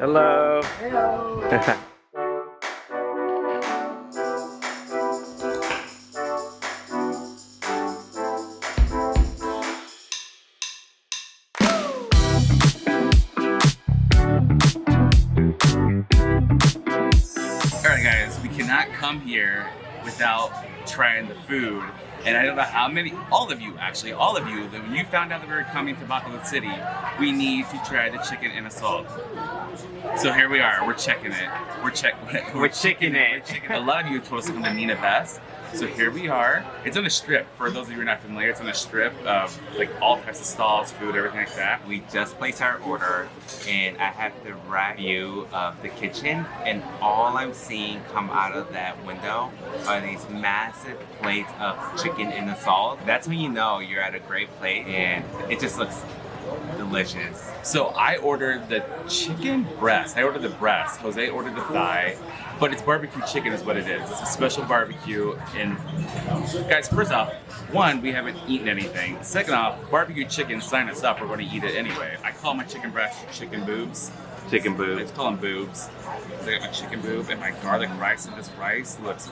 Hello. Hello. Alright guys, we cannot come here without trying the food. And I don't know how many, all of you, that when you found out that we were coming to Bacolod City, we need to try the chicken Inasal. So here we are, we're checking it. We're checking it. A lot of you told us to come to Neena Beths. So here we are. It's on a strip. For those of you who are not familiar, it's on a strip of like all types of stalls, food, everything like that. We just placed our order and I have the right view of the kitchen, and all I'm seeing come out of that window are these massive plates of chicken in the salt. That's when you know you're at a great place, and it just looks delicious. So I ordered the chicken breast. I ordered the breast. Jose ordered the thigh. But it's barbecue chicken is what it is. It's a special barbecue. And guys, first off, one, we haven't eaten anything. Second off, barbecue chicken, sign us up, we're going to eat it anyway. I call my chicken breast chicken boobs. Chicken boobs. Let's call them boobs. I got my chicken boob and my garlic rice, and this rice looks...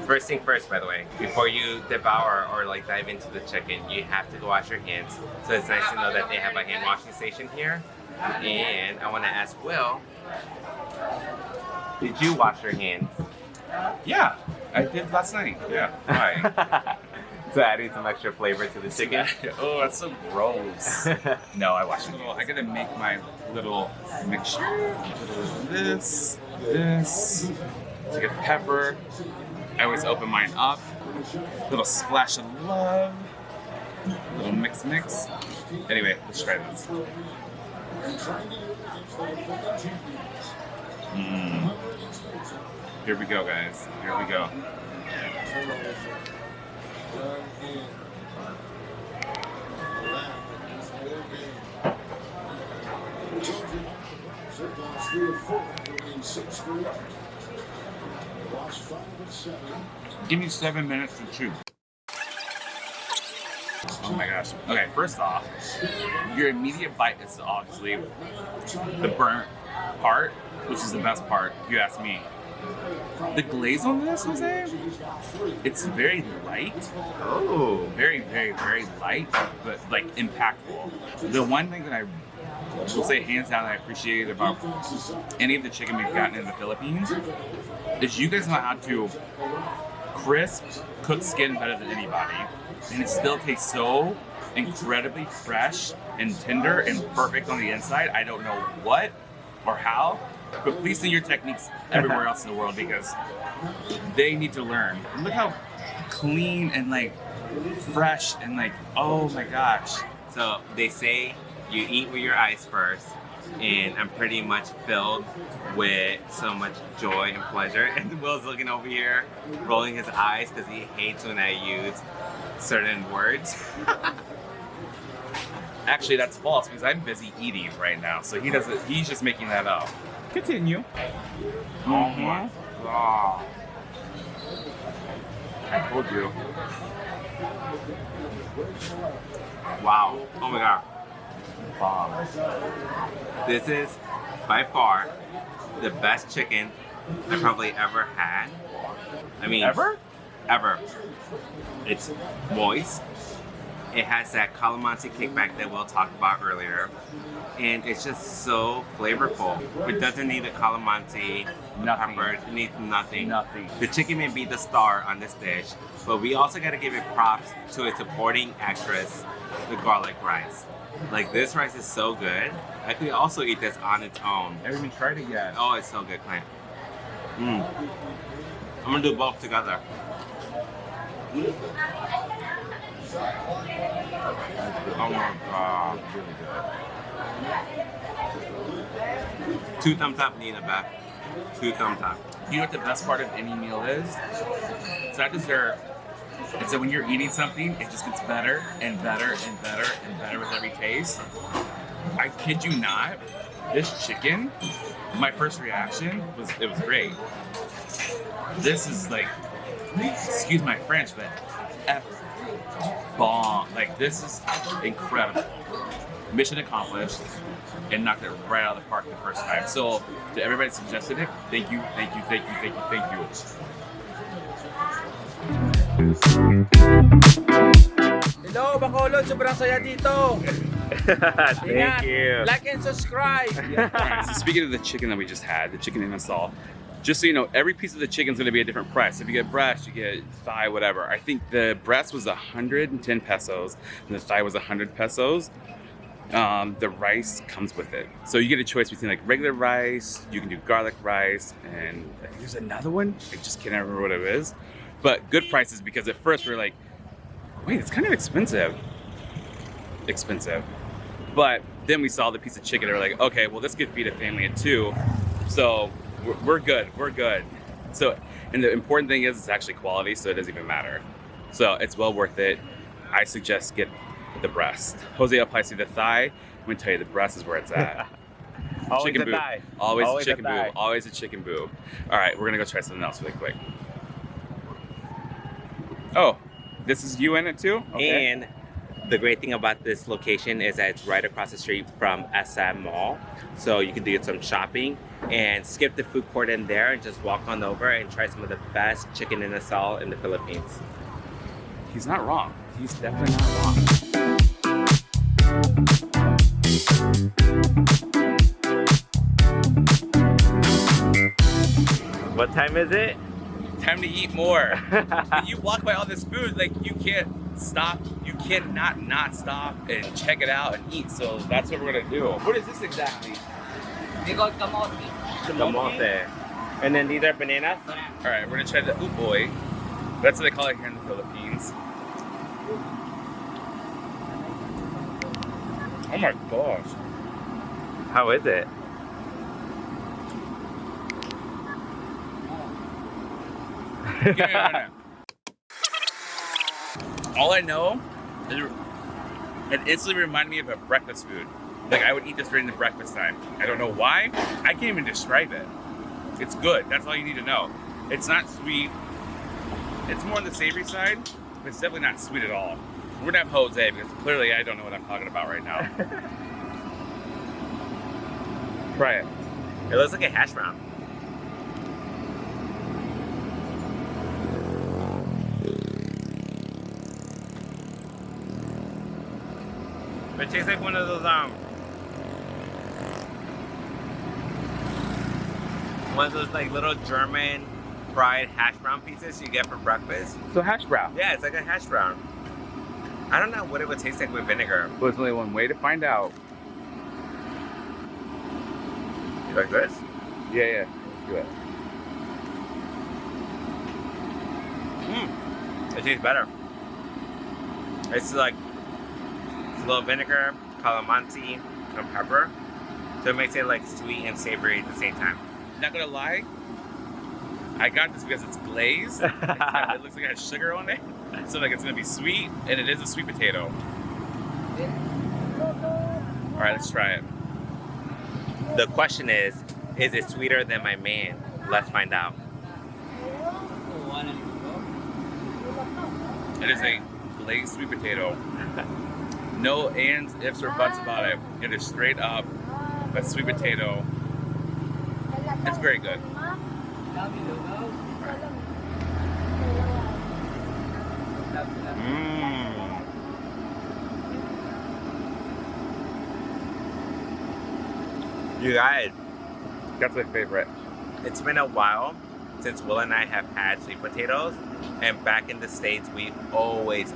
First thing first, by the way, before you devour or like dive into the chicken, you have to go wash your hands. So it's nice to know that they have a hand washing station here. And I want to ask Will, did you wash your hands? Yeah, I did last night. Yeah, why? So adding some extra flavor to the chicken. Oh, that's so gross. No, I washed it. I gotta make my little mixture. A little of this, to get pepper. I always open mine up. Little splash of love. Little mix. Anyway, let's try this. Here we go, guys. Here we go. Give me 7 minutes to chew. Oh my gosh. Okay, first off, your immediate bite is obviously the burnt part, which is the best part, if you ask me. The glaze on this, Jose, it's very light. Oh. Very light, but like impactful. The one thing that I will say hands down that I appreciate about any of the chicken we've gotten in the Philippines is you guys know how to crisp, cook skin better than anybody. And it still tastes so incredibly fresh and tender and perfect on the inside. I don't know what or how, but please send your techniques everywhere else in the world because they need to learn. Look how clean and like fresh and like, oh my gosh. So they say you eat with your eyes first, and I'm pretty much filled with so much joy and pleasure. And Will's looking over here, rolling his eyes because he hates when I use certain words. Actually, that's false because I'm busy eating right now, so he's just making that up. Continue. Oh my god. I told you. Wow. Oh my god. Bomb. This is by far the best chicken I probably ever had. I mean, Ever? It's moist. It has that calamansi kickback that Will talked about earlier. And it's just so flavorful. It doesn't need the calamansi, the Nothing. peppers, it needs nothing. Nothing. The chicken may be the star on this dish, but we also gotta give it props to its supporting actress, the garlic rice. Like, this rice is so good. I could also eat this on its own. I haven't even tried it yet. Oh, it's so good, Clint. I'm gonna do both together. Oh my god. Really good. 2 thumbs up, Neena Beths. 2 thumbs up. You know what the best part of any meal is? It's not dessert. It's that when you're eating something, it just gets better and better and better and better with every taste. I kid you not, this chicken, my first reaction was it was great. This is like, excuse my French, but F bomb. Like, this is incredible. mission accomplished, and knocked it right out of the park the first time. So to everybody that suggested it, thank you, thank you, thank you, thank you, thank you. Hello, Bacolod! Sobrang saya dito! Thank you. Like and subscribe! Alright, so speaking of the chicken that we just had, the chicken Inasal, just so you know, every piece of the chicken is going to be a different price. If you get breast, you get thigh, whatever. I think the breast was 110 pesos and the thigh was 100 pesos. The rice comes with it. So you get a choice between like regular rice, you can do garlic rice, and I think there's another one. I just can't remember what it is. But good prices, because at first we were like, wait, it's kind of expensive. But then we saw the piece of chicken and we're like, okay, well, this could feed a family of 2. So we're good. So, and the important thing is it's actually quality, so it doesn't even matter. So it's well worth it. I suggest get the breast. Jose El Paisi, the thigh, I'm gonna tell you, the breast is where it's at. Always chicken a boob. thigh. Always a Always a chicken thigh. boob. Always a chicken boob. All right, we're gonna go try something else really quick. Oh, this is you in it too? Okay. And the great thing about this location is that it's right across the street from SM Mall. So you can do some shopping and skip the food court in there and just walk on over and try some of the best chicken Inasal in the Philippines. He's not wrong. He's definitely not wrong. What time is it? Time to eat more. When you walk by all this food, like you can't stop. You cannot not stop and check it out and eat. So that's what we're gonna do. What is this exactly? They call kamote. Camote. And then these are bananas? All right, we're gonna try the uboy. That's what they call it here in the Philippines. Oh my gosh. How is it? Yeah. All I know is it instantly reminded me of a breakfast food. Like I would eat this during the breakfast time. I don't know why. I can't even describe it. It's good. That's all you need to know. It's not sweet. It's more on the savory side, but it's definitely not sweet at all. We're gonna have Jose because clearly I don't know what I'm talking about right now. Try it. It looks like a hash brown. It tastes like one of those like little German fried hash brown pieces you get for breakfast. So hash brown. Yeah, it's like a hash brown. I don't know what it would taste like with vinegar. Well, there's only one way to find out. You like this? Yeah. Let's do it. It tastes better. It's like a little vinegar, calamansi, and pepper. So it makes it like sweet and savory at the same time. Not gonna lie, I got this because it's glazed. It looks like it has sugar on it. So like it's gonna be sweet, and it is a sweet potato. All right, let's try it. The question is it sweeter than my man? Let's find out. It is a glazed sweet potato. No ands, ifs, or buts about it. It is straight up a sweet potato. It's very good. You guys, That's my favorite. it's been a while since Will and I have had sweet potatoes, and back in the States we always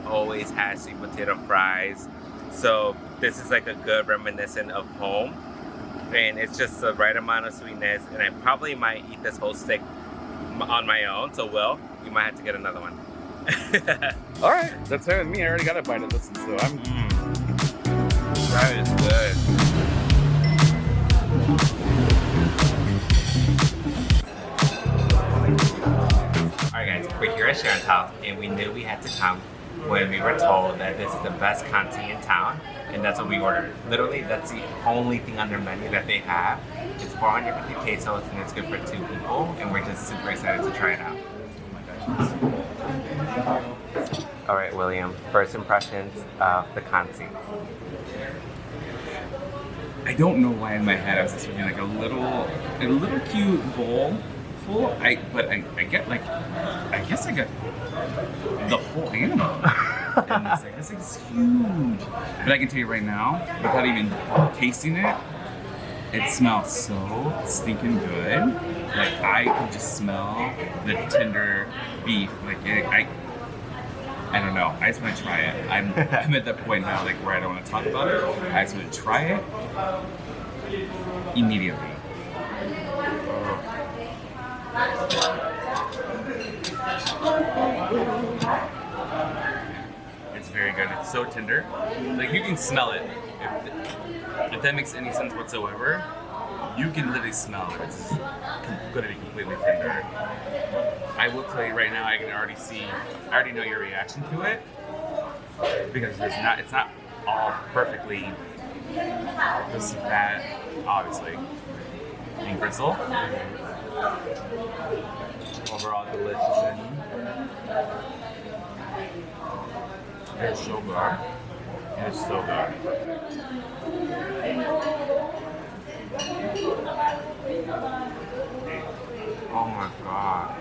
had sweet potato fries. So this is like a good reminiscent of home, and it's just the right amount of sweetness, and I probably might eat this whole stick on my own. So Will, you might have to get another one. All right, that's fine with me. I already got a bite of this, so I'm. That is good. Alright guys, we're here at Sharyn's house, and we knew we had to come when we were told that this is the best Cansi in town, and that's what we ordered. Literally, that's the only thing on their menu that they have. It's 450 pesos, and it's good for 2 people, and we're just super excited to try it out. Alright, William, first impressions of the Cansi. I don't know why in my head I was expecting like a little cute bowl full. I get like, I guess I got the whole animal. And it's like, this is huge. But I can tell you right now, without even tasting it, it smells so stinking good. Like I can just smell the tender beef. Like I don't know. I just want to try it. I'm at that point now, like where I don't want to talk about it. I just want to try it immediately. It's very good. It's so tender. Like you can smell it. If that makes any sense whatsoever, you can literally smell it. It's going to be completely tender. I will tell you right now, I already know your reaction to it because it's not all perfectly this fat, obviously, and gristle. Overall, delicious. It's so good. It's so good. Oh my god.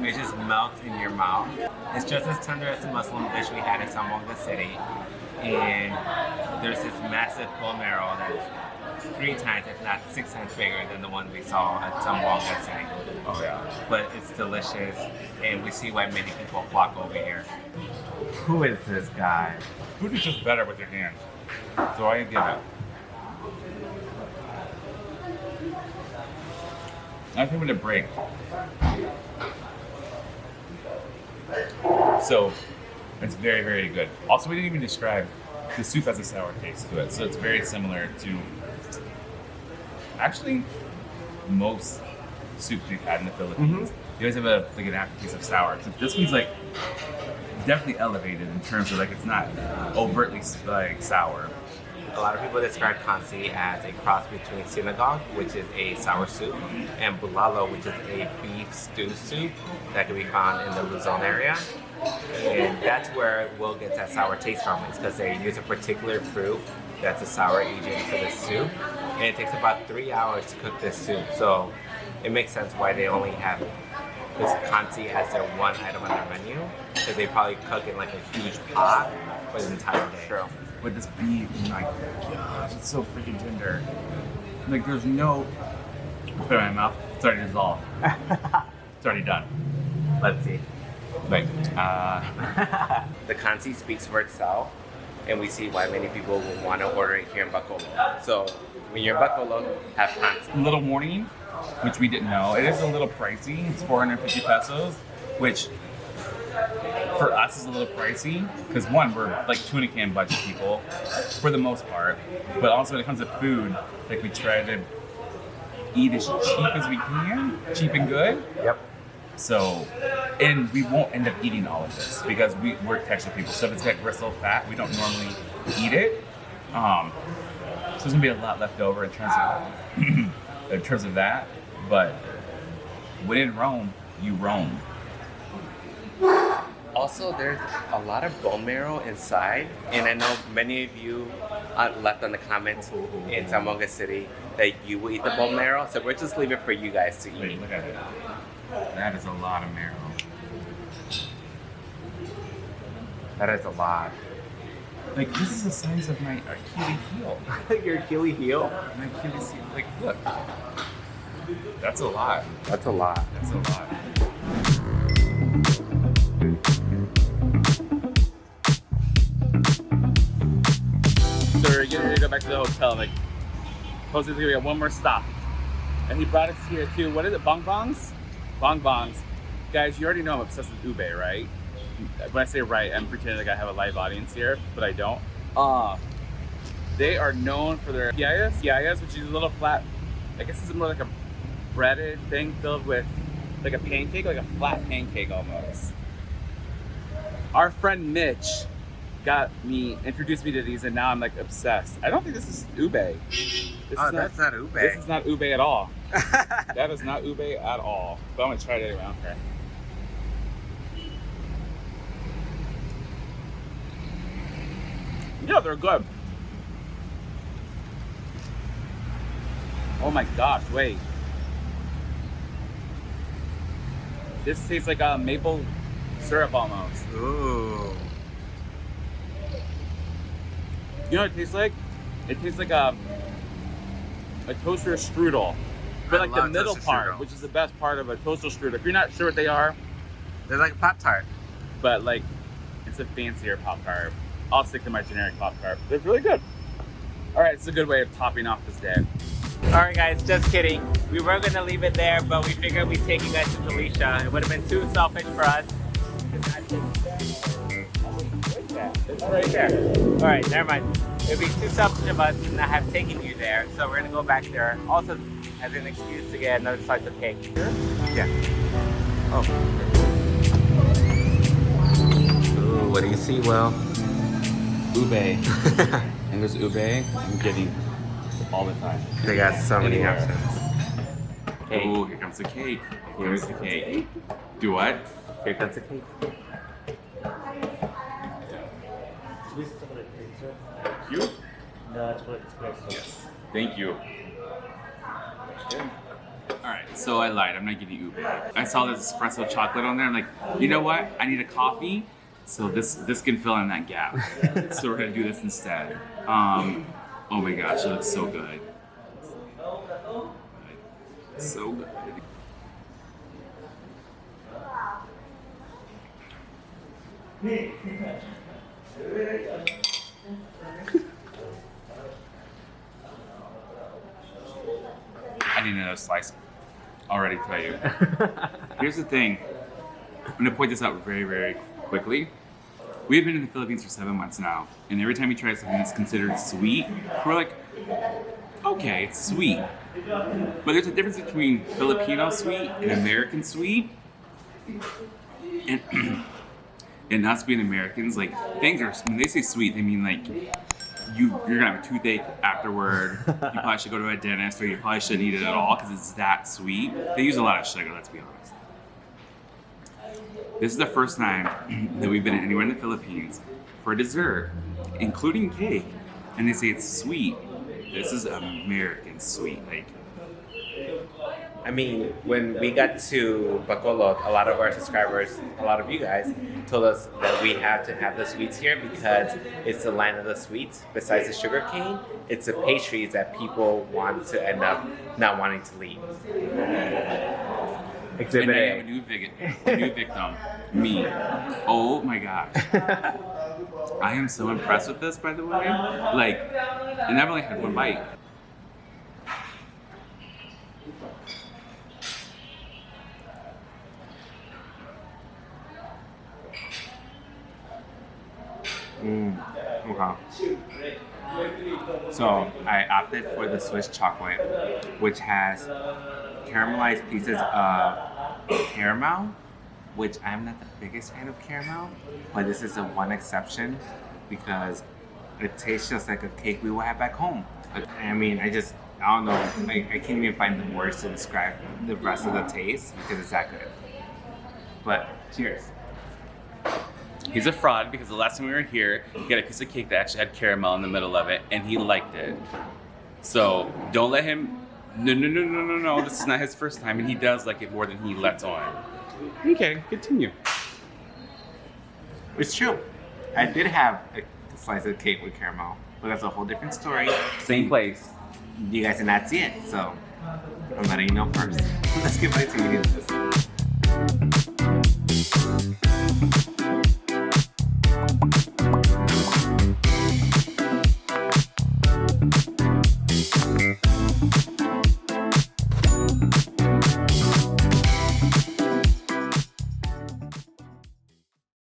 It just melts in your mouth. It's just as tender as the Muslim dish we had in Bacolod City. And there's this massive bone marrow that's 3 times, if not 6 times bigger than the one we saw at Bacolod City. Oh yeah. But it's delicious, and we see why many people flock over here. Who is this guy? Food is just better with your hands. So I give it. I think with a break. So it's very, very good. Also, we didn't even describe the soup has a sour taste to it. So it's very similar to actually most soups we've had in the Philippines. You always have an aftertaste of sour. So this one's like definitely elevated in terms of like it's not overtly like sour. A lot of people describe Cansi as a cross between synagogue, which is a sour soup, and bulalo, which is a beef stew soup that can be found in the Luzon area. And that's where Will gets that sour taste from. It's because they use a particular fruit that's a sour agent for the soup. And it takes about 3 hours to cook this soup. So it makes sense why they only have this Cansi as their one item on their menu. Because they probably cook in like a huge pot for the entire day. True. With this beef, my gosh, it's so freaking tender. Like there's no, put it in my mouth, it's already dissolved. It's already done. Let's see. Like, The Cansi speaks for itself, and we see why many people will want to order it here in Bacolod. So when you're in Bacolod, have Cansi. Little Morning, which we didn't know, it is a little pricey. It's 450 pesos, which for us is a little pricey because one, we're like tuna can budget people for the most part, but also when it comes to food, like we try to eat as cheap as we can, cheap and good. Yep. So, and we won't end up eating all of this because we're texture people. So if it's got gristle fat, we don't normally eat it. So there's gonna be a lot left over in terms of that. But when in Rome, you roam. Also, there's a lot of bone marrow inside, and I know many of you left on the comments in Bacolod City that you will eat the bone marrow, so we'll just leave it for you guys to Wait, eat. look at it. That is a lot of marrow. That is a lot. Like this is the size of my Achilles heel. Your Achilles heel? My Achilles heel. Like look. That's a lot. That's a lot. That's a lot. So we're getting ready to go back to the hotel. Like, Jose's gonna get one more stop. And he brought us here to, what is it, bongbongs? Bongbongs. Guys, you already know I'm obsessed with ube, right? When I say right, I'm pretending like I have a live audience here, but I don't. They are known for their piayas, which is a little flat, I guess it's more like a breaded thing filled with like a pancake, like a flat pancake almost. Our friend Mitch introduced me to these, and now I'm like obsessed. I don't think this is ube. That's not ube. This is not ube at all. That is not ube at all. But I'm gonna try it anyway. Okay. Yeah, they're good. Oh my gosh, wait. This tastes like a maple syrup almost. Ooh. You know what it tastes like? It tastes like a toaster strudel. But I like the love middle toaster part, strudel. which is the best part of a toaster strudel. If you're not sure what they are, They're like Pop-Tart. but like it's a fancier Pop-Tart. I'll stick to my generic Pop-Tart. It's really good. All right, it's a good way of topping off this day. Alright guys, just kidding. We were gonna leave it there, but we figured we'd take you guys to Felicia. It would have been too selfish for us. It's right there. Alright, never mind. It'd be too selfish of us to not have taken you there, so we're gonna go back there. Also, as an excuse to get another slice of cake. Yeah. Oh. Ooh, what do you see, Will? Ube. And there's ube I'm getting all the time. They got so many Anywhere. options. Cake. Oh, here comes the cake. Here comes the cake. Do what? Here comes the cake. You? No, it's what espresso. Yes. Thank you. Alright, so I lied. I'm not getting ube. I saw this espresso chocolate on there. I'm like, you know what? I need a coffee, so this can fill in that gap. So we're gonna do this instead. Oh my gosh, it looks so good. So good. I need another slice. Already tell you. Here's the thing. I'm gonna point this out very, very quickly. We've been in the Philippines for 7 months now, and every time we try something that's considered sweet, we're like, okay, it's sweet. But there's a difference between Filipino sweet and American sweet. And, and us being Americans, like, things are, when they say sweet, they mean like, you're gonna have a toothache afterward. You probably should go to a dentist, or you probably shouldn't eat it at all because it's that sweet. They use a lot of sugar, let's be honest. This is the first time that we've been anywhere in the Philippines for dessert, including cake, and they say it's sweet. This is American sweet, like. I mean, when we got to Bacolod, a lot of our subscribers, a lot of you guys, told us that we have to have the sweets here because it's the land of the sweets. Besides the sugar cane, it's the pastries that people want to end up not wanting to leave. Exhibit And I A. have a new victim, me. Oh my gosh. I am so impressed with this, by the way. Like, and I've only had one bite. Okay. So I opted for the Swiss chocolate, which has caramelized pieces of caramel, which I'm not the biggest fan of caramel, but this is the one exception because it tastes just like a cake we would have back home. I mean, I don't know, I can't even find the words to describe the rest of the taste because it's that good. But cheers. He's a fraud because the last time we were here, he got a piece of cake that actually had caramel in the middle of it, and he liked it. So don't let him. No. This is not his first time, and he does like it more than he lets on. Okay, continue. It's true. I did have a slice of cake with caramel, but that's a whole different story. Same place. You guys did not see it, so I'm letting you know first. Let's get back to eating this.